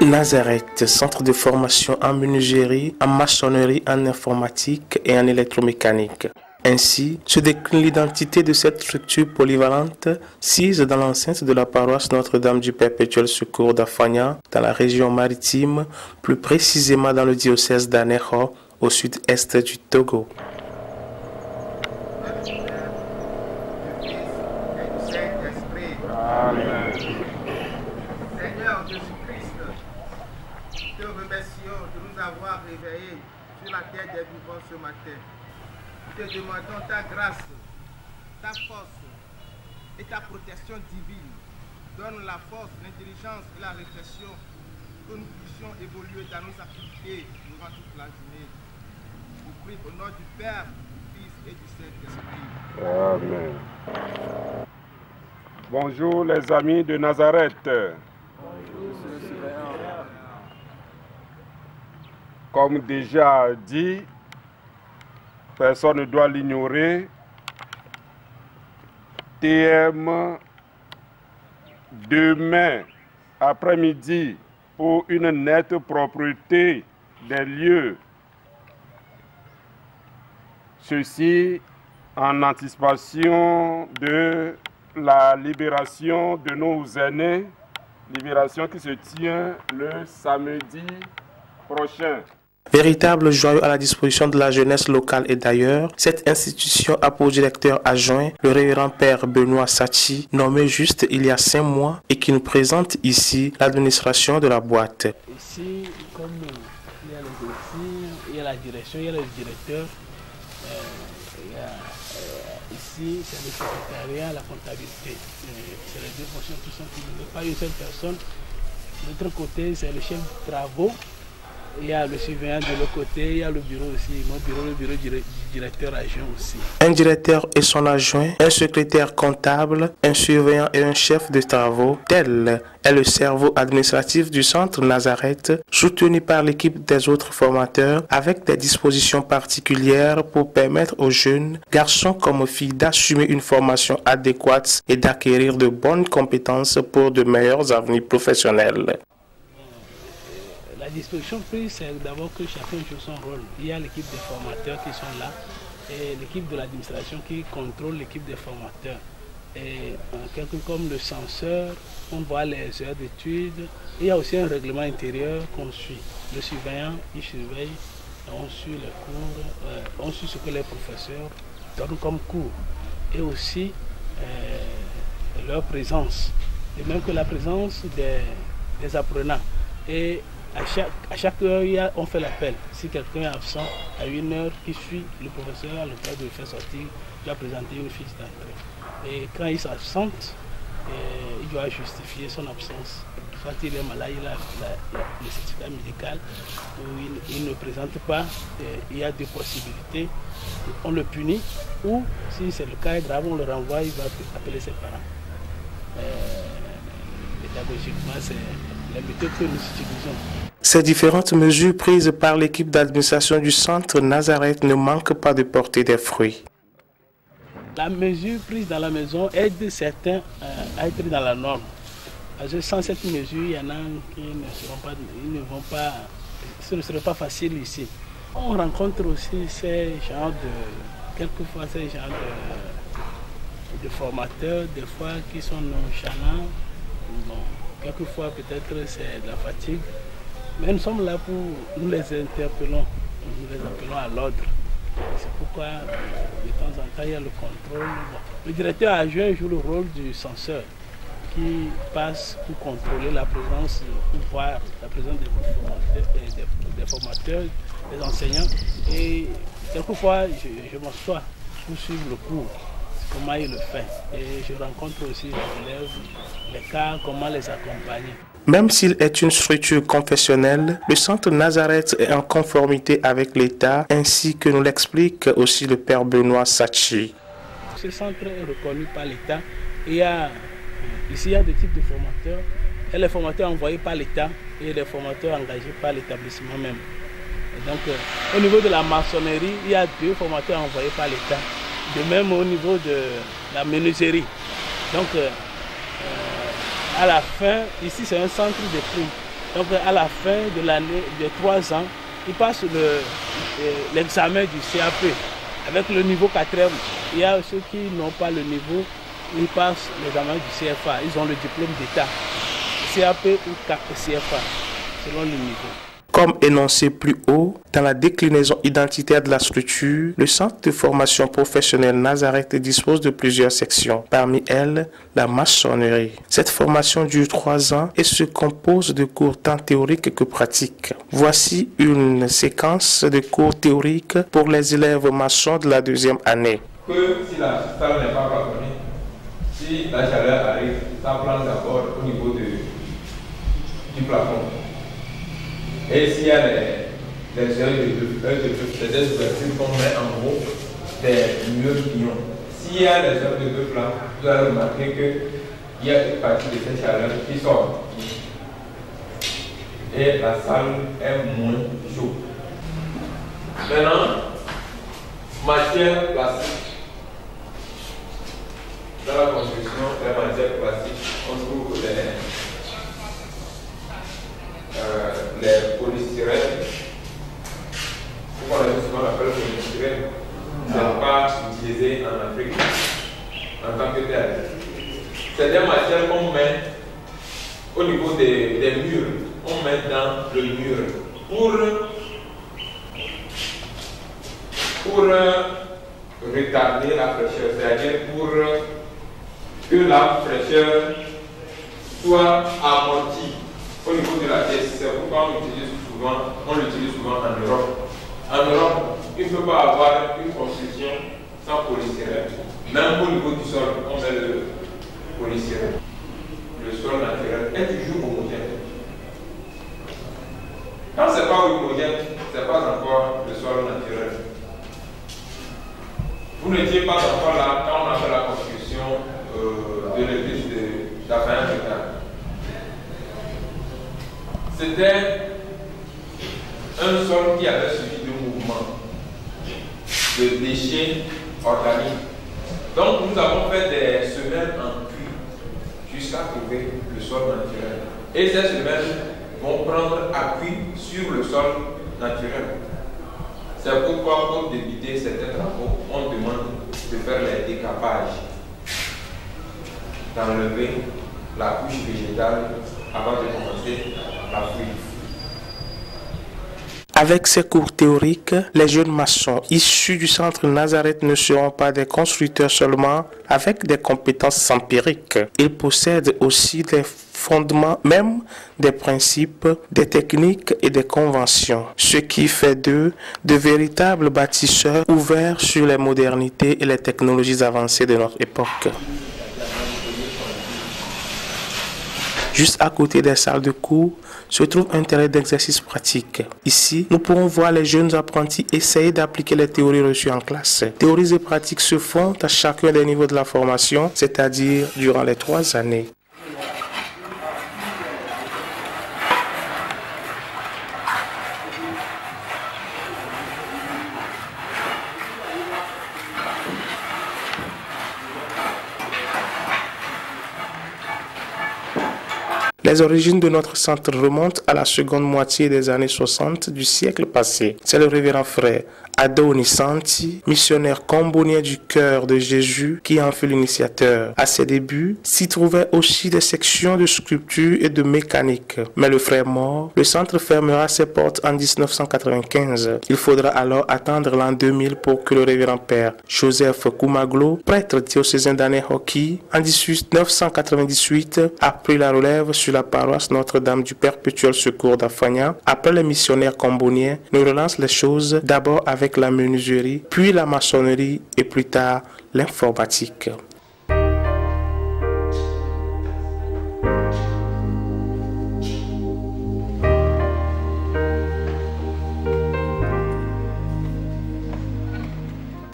Nazareth, centre de formation en menuiserie, en maçonnerie, en informatique et en électromécanique. Ainsi se décline l'identité de cette structure polyvalente, sise dans l'enceinte de la paroisse Notre-Dame du Perpétuel Secours d'Afanya, dans la région maritime, plus précisément dans le diocèse d'Anéro, au sud-est du Togo. Amen. Seigneur Jésus-Christ, te remercions de nous avoir réveillés sur la terre des vivants ce matin. Nous te demandons ta grâce, ta force et ta protection divine. Donne la force, l'intelligence et la réflexion que nous puissions évoluer dans nos activités durant toute la journée. Nous prie au nom du Père, du Fils et du Saint-Esprit. Amen. Bonjour les amis de Nazareth. Comme déjà dit, personne ne doit l'ignorer. TM demain après-midi pour une nette propreté des lieux. Ceci en anticipation de la libération de nos aînés, libération qui se tient le samedi prochain. Véritable joyau à la disposition de la jeunesse locale et d'ailleurs, cette institution a pour directeur adjoint le révérend père Benoît Sachi, nommé juste il y a 5 mois et qui nous présente ici l'administration de la boîte. Ici, comme il y a les officiers, il y a la direction, il y a le directeur, ici c'est le secrétariat, la comptabilité. C'est les deux fonctions qui sont cumulées, pas une seule personne. De l'autre côté, c'est le chef de travaux. Il y a le surveillant de l'autre côté, il y a le bureau aussi, mon bureau, le bureau du directeur adjoint aussi. Un directeur et son adjoint, un secrétaire comptable, un surveillant et un chef de travaux, tel est le cerveau administratif du centre Nazareth, soutenu par l'équipe des autres formateurs, avec des dispositions particulières pour permettre aux jeunes, garçons comme filles, d'assumer une formation adéquate et d'acquérir de bonnes compétences pour de meilleurs avenirs professionnels. La disposition prise, c'est d'abord que chacun joue son rôle. Il y a l'équipe des formateurs qui sont là et l'équipe de l'administration qui contrôle l'équipe des formateurs. Et quelqu'un comme le censeur, on voit les heures d'études. Il y a aussi un règlement intérieur qu'on suit. Le surveillant, il surveille, on suit les cours, on suit ce que les professeurs donnent comme cours. Et aussi leur présence, et même que la présence des apprenants. Et à chaque heure, on fait l'appel. Si quelqu'un est absent, à 1 heure qui suit, le professeur a le droit de le faire sortir, il doit présenter une fiche d'entrée. Et quand il s'absente, il doit justifier son absence. Soit il est malade, il a le certificat médical, ou il ne présente pas, il y a 2 possibilités. On le punit, ou si c'est le cas grave, on le renvoie, il va appeler ses parents. Pédagogiquement, c'est la méthode que nous utilisons. Ces différentes mesures prises par l'équipe d'administration du centre Nazareth ne manquent pas de porter des fruits. La mesure prise dans la maison aide certains à être dans la norme. Parce que sans cette mesure, il y en a qui ce ne serait pas facile ici. On rencontre aussi quelquefois ces genres de formateurs, des fois qui sont nonchalants. Bon, quelquefois peut-être c'est de la fatigue. Mais nous sommes là pour nous les interpellons, nous les appelons à l'ordre. C'est pourquoi de temps en temps il y a le contrôle. Le directeur adjoint joue le rôle du censeur qui passe pour contrôler la présence, pour voir la présence des formateurs, des enseignants. Et quelquefois je m'assois pour suivre le cours, comment il le fait. Et je rencontre aussi les élèves, les cas, comment les accompagner. Même s'il est une structure confessionnelle, le centre Nazareth est en conformité avec l'État, ainsi que nous l'explique aussi le père Benoît Sachi. Ce centre est reconnu par l'État. Ici, il y a 2 types de formateurs. Il y a les formateurs envoyés par l'État et les formateurs engagés par l'établissement même. Et donc, au niveau de la maçonnerie, il y a 2 formateurs envoyés par l'État. De même au niveau de la menuiserie. Donc, à la fin, ici c'est un centre de primes. Donc à la fin de l'année, de 3 ans, ils passent l'examen du CAP avec le niveau 4e. Il y a ceux qui n'ont pas le niveau, ils passent l'examen du CFA. Ils ont le diplôme d'État, CAP ou CFA, selon le niveau. Comme énoncé plus haut, dans la déclinaison identitaire de la structure, le centre de formation professionnelle Nazareth dispose de plusieurs sections. Parmi elles, la maçonnerie. Cette formation dure 3 ans et se compose de cours tant théoriques que pratiques. Voici une séquence de cours théoriques pour les élèves maçons de la 2e année. Que si la salle n'est pas plafonnée, si la chaleur arrive, ça plante d'abord au niveau du plafond. Et s'il y a des ouvertures qu'on met en haut des murs pignons, s'il y a des œuvres de bœuf là, vous allez remarquer qu'il y a une partie de cette chaleur qui sort. Et la salle est moins chaude. Maintenant, matière plastique. Dans la construction, la matière plastique, on trouve les polystyrènes. Pourquoi on appelle polystyrène? Ce n'est pas utilisé en Afrique en tant que tel. C'est des matières qu'on met au niveau des murs. On met dans le mur pour retarder la fraîcheur, c'est-à-dire pour que la fraîcheur soit amortie au niveau de la pièce. C'est pourquoi on l'utilise souvent en Europe. En Europe, il ne peut pas avoir une construction sans polystyrène. Même au niveau du sol, on met le polystyrène. Le sol naturel est toujours homogène. Quand ce n'est pas homogène, ce n'est pas encore le sol naturel. Vous n'étiez pas encore là quand on a fait la construction de l'église d'Affaires. C'était un sol qui avait suivi de mouvements, de déchets organiques. Donc nous avons fait des semelles en puits jusqu'à trouver le sol naturel. Et ces semelles vont prendre appui sur le sol naturel. C'est pourquoi pour débiter certains travaux, on demande de faire les décapages, d'enlever la couche végétale avant de commencer la fouille. Avec ces cours théoriques, les jeunes maçons issus du centre Nazareth ne seront pas des constructeurs seulement avec des compétences empiriques. Ils possèdent aussi des fondements, même des principes, des techniques et des conventions, ce qui fait d'eux de véritables bâtisseurs ouverts sur les modernités et les technologies avancées de notre époque. Juste à côté des salles de cours se trouve un terrain d'exercice pratique. Ici, nous pourrons voir les jeunes apprentis essayer d'appliquer les théories reçues en classe. Théories et pratiques se font à chacun des niveaux de la formation, c'est-à-dire durant les 3 années. Les origines de notre centre remontent à la seconde moitié des années 60 du siècle passé. C'est le révérend frère Adonis Santi, missionnaire combonien du cœur de Jésus, qui en fut l'initiateur. À ses débuts, s'y trouvaient aussi des sections de sculpture et de mécanique. Mais le frère mort, le centre fermera ses portes en 1995. Il faudra alors attendre l'an 2000 pour que le révérend père Joseph Koumaglo, prêtre diocésain d'Anéhoki, en 1998, a pris la relève sur la paroisse Notre-Dame du Perpétuel Secours d'Afania. Après les missionnaires comboniens, nous relance les choses d'abord avec la menuiserie, puis la maçonnerie et plus tard l'informatique.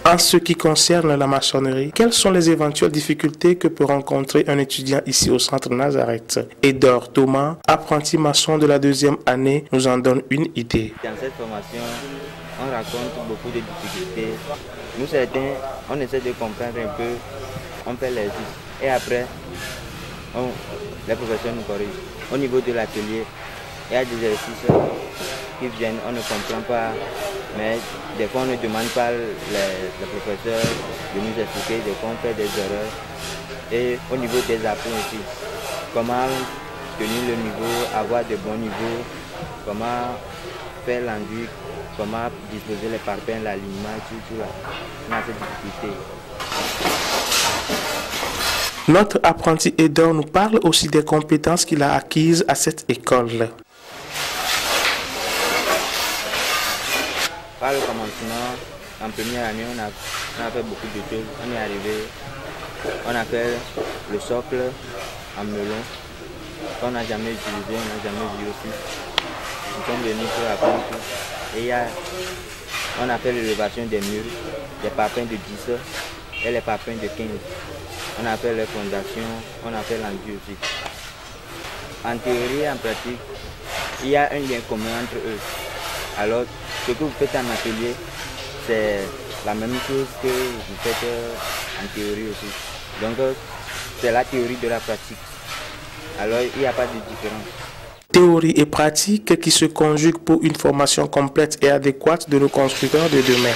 En ce qui concerne la maçonnerie, quelles sont les éventuelles difficultés que peut rencontrer un étudiant ici au centre Nazareth? Edor Thomas, apprenti maçon de la 2e année, nous en donne une idée. Dans cette formation, on rencontre beaucoup de difficultés. Nous certains, on essaie de comprendre un peu, on fait l'exercice. Et après, les professeurs nous corrigent. Au niveau de l'atelier, Il y a des exercices qui viennent, on ne comprend pas, mais des fois on ne demande pas les professeurs de nous expliquer, des fois on fait des erreurs. Et au niveau des appuis aussi, comment tenir le niveau, avoir de bons niveaux, comment faire l'enduit, comment disposer les parpaings, l'alignement, tout là. On a cette difficulté. Notre apprenti aidant nous parle aussi des compétences qu'il a acquises à cette école. Par le commencement, en première année, on a fait beaucoup de choses. On est arrivé, on a fait le socle en melon, qu'on n'a jamais utilisé, on n'a jamais vu aussi. Nous sommes venus pour apprendre tout. Et on a fait l'élévation des murs, des parpaings de 10 et les parpaings de 15. On a fait les fondations, on a fait l'enduit aussi. En théorie et en pratique, il y a un lien commun entre eux. Alors, ce que vous faites en atelier, c'est la même chose que vous faites en théorie aussi. Donc, c'est la théorie de la pratique. Alors, il n'y a pas de différence. Théorie et pratique qui se conjuguent pour une formation complète et adéquate de nos constructeurs de demain.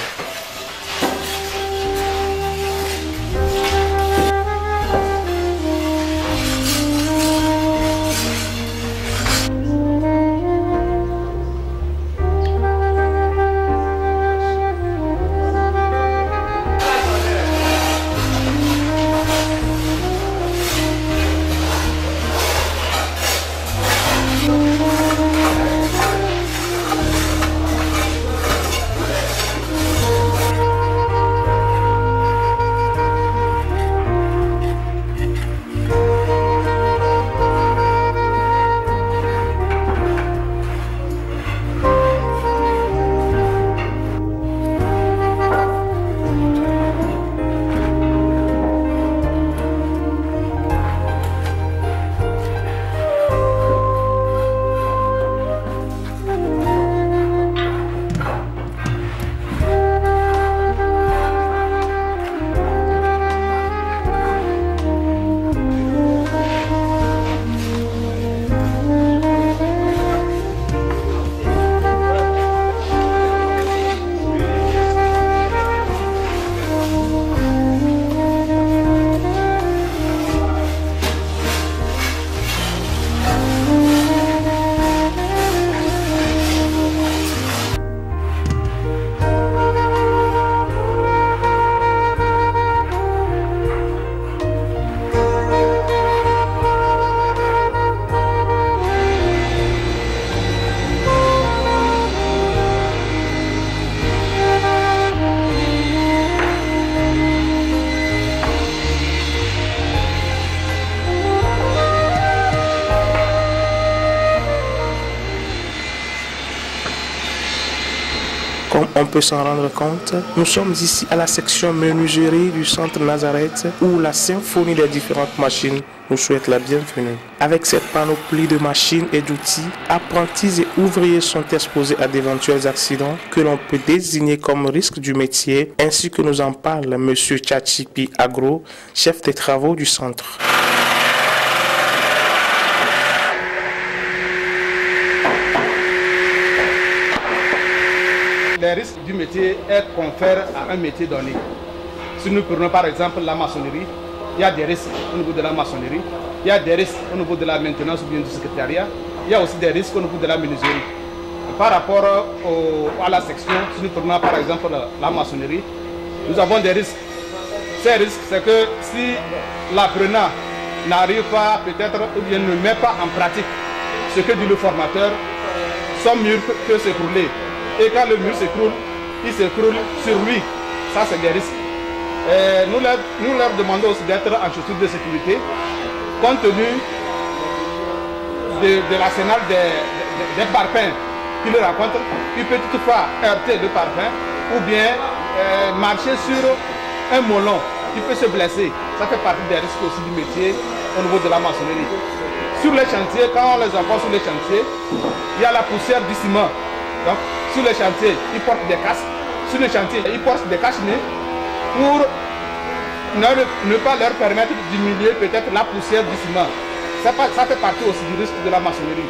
Comme on peut s'en rendre compte, nous sommes ici à la section menuiserie du centre Nazareth où la symphonie des différentes machines nous souhaite la bienvenue. Avec cette panoplie de machines et d'outils, apprentis et ouvriers sont exposés à d'éventuels accidents que l'on peut désigner comme risque du métier, ainsi que nous en parle M. Tchachipi Agro, chef des travaux du centre. Les risques du métier est confère à un métier donné. Si nous prenons par exemple la maçonnerie, il y a des risques au niveau de la maçonnerie, il y a des risques au niveau de la maintenance ou bien du secrétariat, il y a aussi des risques au niveau de la menuiserie. Par rapport à la section, si nous prenons par exemple la maçonnerie, nous avons des risques. Ces risques, c'est que si l'apprenant n'arrive pas peut-être ou bien ne met pas en pratique ce que dit le formateur, son mur peut s'écrouler. Et quand le mur s'écroule, il s'écroule sur lui. Ça, c'est des risques. Nous leur demandons aussi d'être en chaussures de sécurité, compte tenu de l'arsenal des parpaings qu'ils rencontrent. Il peut toutefois heurter le parpaing ou bien marcher sur un molon. Il peut se blesser. Ça fait partie des risques aussi du métier au niveau de la maçonnerie. Sur les chantiers, quand on les envoie sur les chantiers, il y a la poussière du ciment. Donc, sur les chantiers, ils portent des casques. Sur les chantiers, ils portent des cache-nez pour ne pas leur permettre de diminuer peut-être la poussière du ciment. Ça fait partie aussi du risque de la maçonnerie.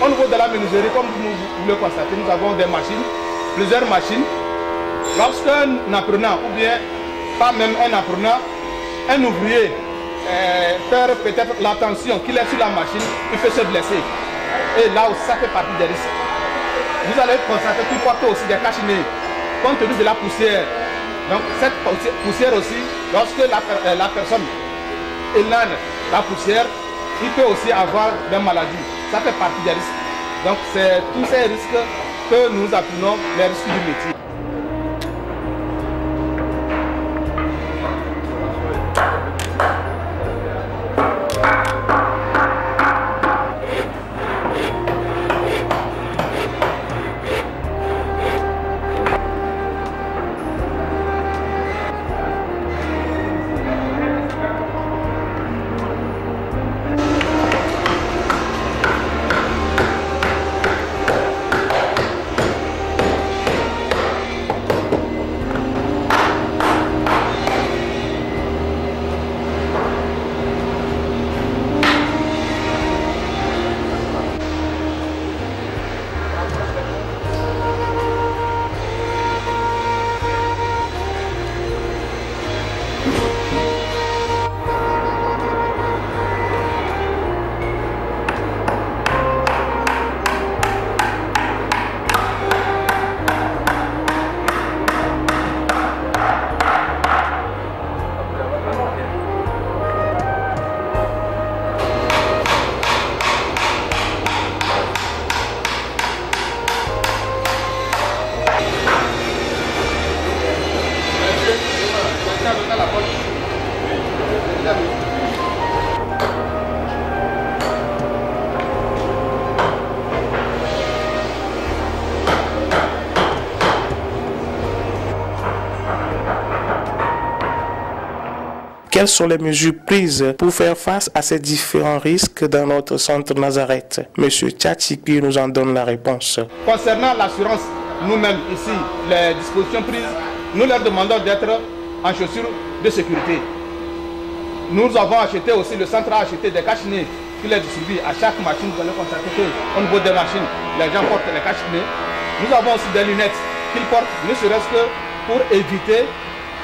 Au niveau de la menuiserie, comme vous le constatez, nous avons des machines, plusieurs machines. Lorsqu'un apprenant, ou bien pas même un apprenant, un ouvrier faire peut-être l'attention qu'il est sur la machine, il peut se blesser. Et là aussi, ça fait partie des risques. Vous allez constater qu'il porte aussi des cache-nez, compte tenu de la poussière. Donc cette poussière aussi, lorsque la personne éloigne la poussière, il peut aussi avoir des maladies. Ça fait partie des risques. Donc c'est tous ces risques que nous appelons les risques du métier. Quelles sont les mesures prises pour faire face à ces différents risques dans notre centre Nazareth? Monsieur Tchatchiki nous en donne la réponse. Concernant l'assurance, nous-mêmes ici, les dispositions prises, nous leur demandons d'être en chaussures de sécurité. Nous avons acheté aussi, le centre a acheté des cache-nez qui les distribuent à chaque machine. Vous allez constater qu'au niveau des machines, les gens portent les cache-nez. Nous avons aussi des lunettes qu'ils portent, ne serait-ce que pour éviter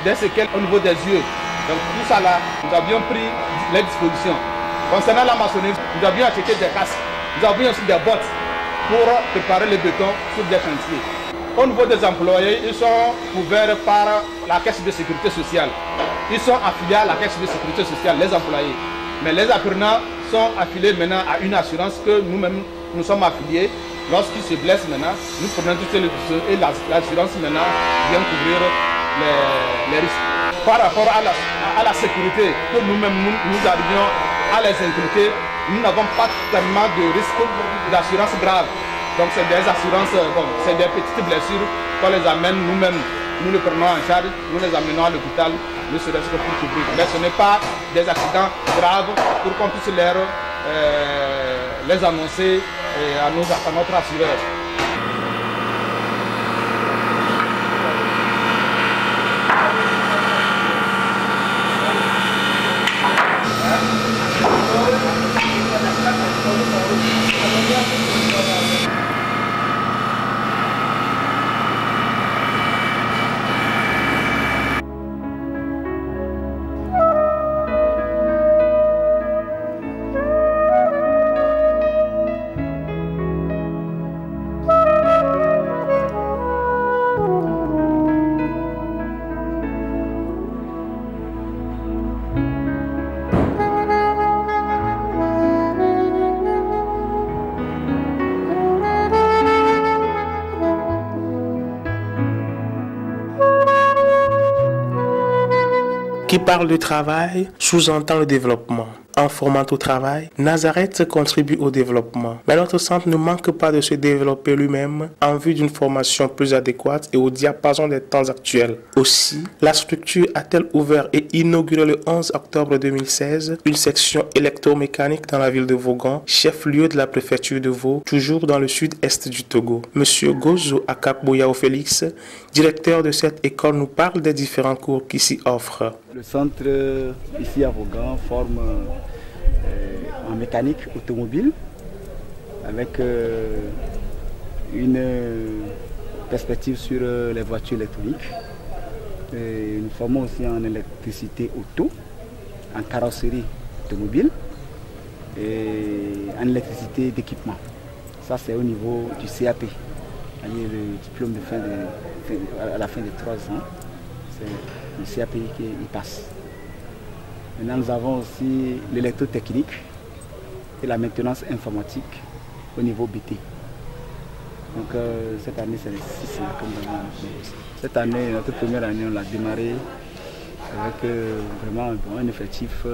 des séquelles au niveau des yeux. Donc tout ça là, nous avions pris les dispositions. Concernant la maçonnerie, nous avions acheté des casques, nous avions aussi des bottes pour préparer le béton sur des chantiers. Au niveau des employés, ils sont couverts par la caisse de sécurité sociale. Ils sont affiliés à la caisse de sécurité sociale, les employés. Mais les apprenants sont affiliés maintenant à une assurance que nous-mêmes nous sommes affiliés. Lorsqu'ils se blessent maintenant, nous prenons toutes les décisions et l'assurance maintenant vient couvrir les risques. Par rapport à la sécurité que nous-mêmes nous arrivions à les inculquer, nous n'avons pas tellement de risques d'assurance grave. Donc c'est des assurances, bon, c'est des petites blessures qu'on les amène nous-mêmes, nous les prenons en charge, nous les amenons à l'hôpital, ne serait-ce que pour couvrir. Mais ce n'est pas des accidents graves pour qu'on puisse les annoncer à notre assureur. Qui parle de travail sous-entend le développement. En formant au travail, Nazareth contribue au développement. Mais notre centre ne manque pas de se développer lui-même en vue d'une formation plus adéquate et au diapason des temps actuels. Aussi, la structure a-t-elle ouvert et inauguré le 11 octobre 2016 une section électromécanique dans la ville de Vaughan, chef-lieu de la préfecture de Vaud, toujours dans le sud-est du Togo. Monsieur Gozo Akakboyao Félix, directeur de cette école, nous parle des différents cours qui s'y offrent. Le centre ici à Vaughan forme en mécanique automobile, avec une perspective sur les voitures électroniques. Et nous formons aussi en électricité auto, en carrosserie automobile et en électricité d'équipement. Ça, c'est au niveau du CAP, le diplôme à la fin de 3 ans. C'est le CAP qui y passe. Maintenant, nous avons aussi l'électrotechnique et la maintenance informatique au niveau BT. Donc cette année, c'est 6 ans comme nous avons. Cette année, notre première année, on l'a démarré avec vraiment un effectif.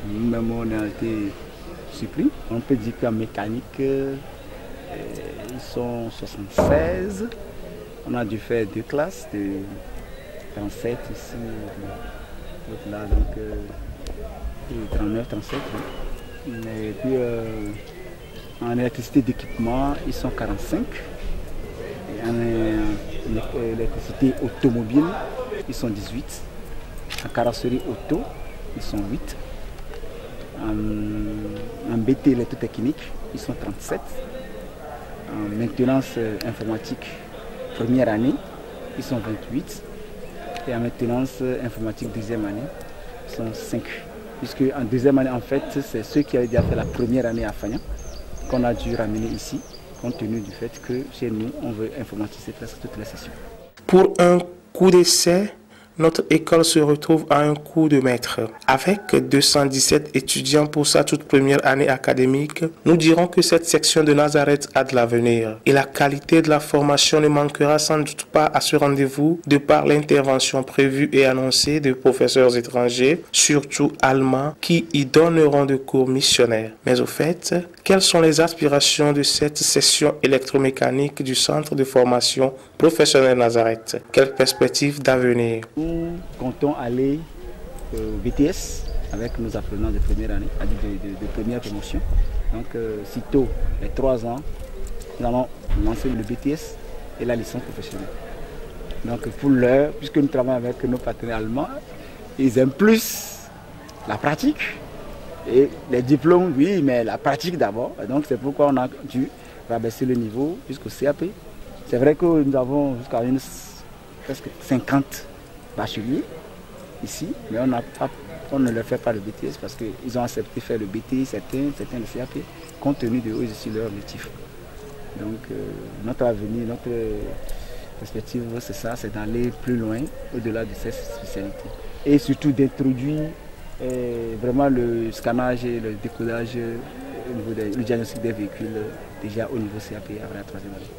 Nous-mêmes, on a été surpris. On peut dire qu'en mécanique, ils sont 76. On a dû faire 2 classes de 37 ici, l'autre là, donc 39, 37. Oui. Et puis en électricité d'équipement, ils sont 45. Et en électricité automobile, ils sont 18. En carrosserie auto, ils sont 8. En BT électrotechnique, ils sont 37. En maintenance informatique, première année, ils sont 28. Et en maintenance informatique, deuxième année, ils sont 5. Puisque en deuxième année, en fait, c'est ceux qui avaient déjà fait la première année à Fagnan qu'on a dû ramener ici, compte tenu du fait que chez nous, on veut informatiser presque toutes les sessions. Pour un coup d'essai, notre école se retrouve à un coup de maître. Avec 217 étudiants pour sa toute première année académique, nous dirons que cette section de Nazareth a de l'avenir. Et la qualité de la formation ne manquera sans doute pas à ce rendez-vous de par l'intervention prévue et annoncée de professeurs étrangers, surtout allemands, qui y donneront de cours missionnaires. Mais au fait, quelles sont les aspirations de cette session électromécanique du centre de formation professionnelle Nazareth? Quelles perspectives d'avenir? Nous comptons aller au BTS avec nos apprenants de première année, de première promotion. Donc, sitôt les 3 ans, nous allons lancer le BTS et la licence professionnelle. Donc, pour l'heure, puisque nous travaillons avec nos partenaires allemands, ils aiment plus la pratique. Et les diplômes, oui, mais la pratique d'abord. Donc, c'est pourquoi on a dû rabaisser le niveau jusqu'au CAP. C'est vrai que nous avons jusqu'à presque 50 bacheliers ici, mais on ne leur fait pas le BTS parce qu'ils ont accepté de faire le BT, certains le CAP, compte tenu de eux aussi leur objectif. Donc notre avenir, notre perspective, c'est ça, c'est d'aller plus loin, au-delà de cette spécialité. Et surtout d'introduire vraiment le scannage et le décodage au niveau le diagnostic des véhicules déjà au niveau CAP après la 3e année.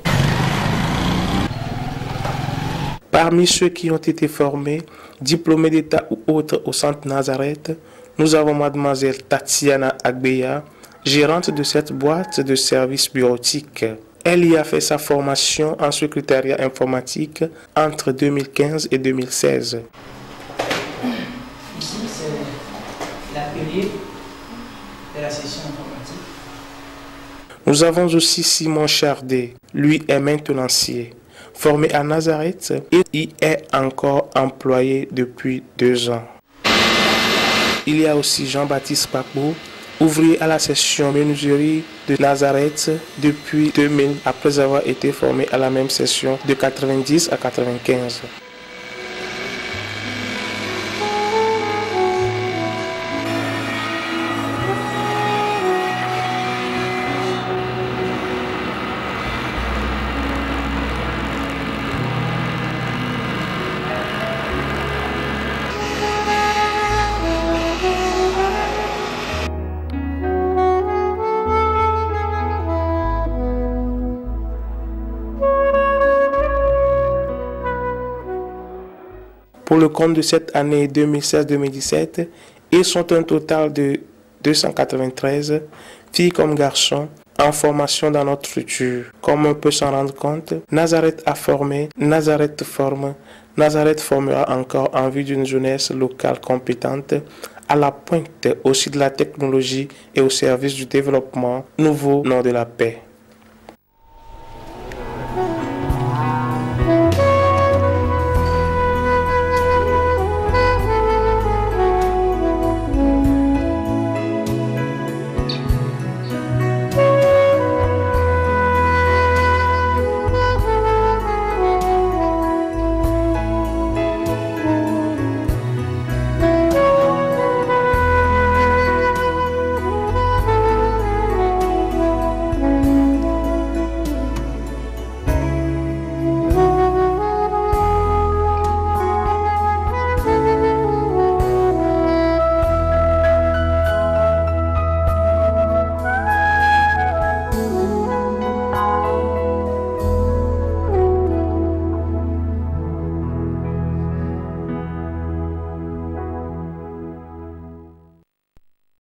Parmi ceux qui ont été formés, diplômés d'État ou autres au centre Nazareth, nous avons mademoiselle Tatiana Agbeya, gérante de cette boîte de services bureautiques. Elle y a fait sa formation en secrétariat informatique entre 2015 et 2016. Ici, c'est l'atelier de la session informatique. Nous avons aussi Simon Chardet, lui est maintenancier. Formé à Nazareth, il y est encore employé depuis 2 ans. Il y a aussi Jean-Baptiste Papou, ouvrier à la section menuiserie de Nazareth depuis 2000, après avoir été formé à la même session de 90 à 95. Pour le compte de cette année 2016-2017, ils sont un total de 293, filles comme garçons, en formation dans notre structure. Comme on peut s'en rendre compte, Nazareth a formé, Nazareth forme, Nazareth formera encore en vue d'une jeunesse locale compétente, à la pointe aussi de la technologie et au service du développement, nouveau nom de la paix.